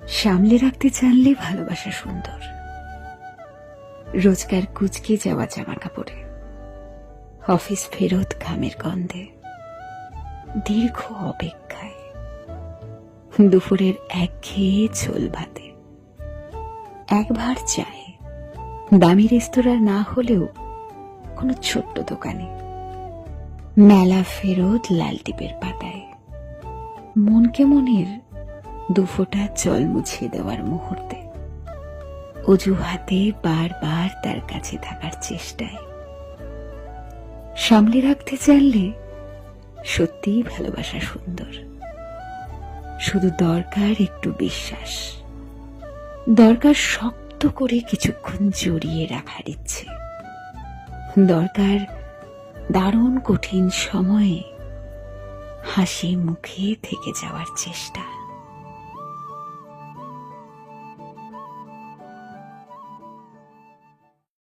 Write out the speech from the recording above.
সামলে রাখতে জানলে ভালোবাসা সুন্দর। রোজগার কুচকে যাওয়া জামা কাপড়ে, অফিস ফেরত ঘামের গন্ধে, দীর্ঘ অপেক্ষায়, দুপুরের একঘেয়ে ঝোল ভাতে, একবার চায়, দামি রেস্তোরাঁ না হলেও কোনো ছোট্ট দোকানে, মেলা ফেরত লাল টিপের পাতায়, মনকে মনের দুফোঁটা জল মুছিয়ে দেওয়ার মুহূর্তে, অজুহাতে বারবার তার কাছে থাকার চেষ্টায়। সামলে রাখতে জানলে সত্যিই ভালোবাসা সুন্দর। শুধু দরকার একটু বিশ্বাস, দরকার শক্ত করে কিছুক্ষণ জড়িয়ে রাখার ইচ্ছে, দরকার দারুণ কঠিন সময়ে হাসি মুখে থেকে যাওয়ার চেষ্টা।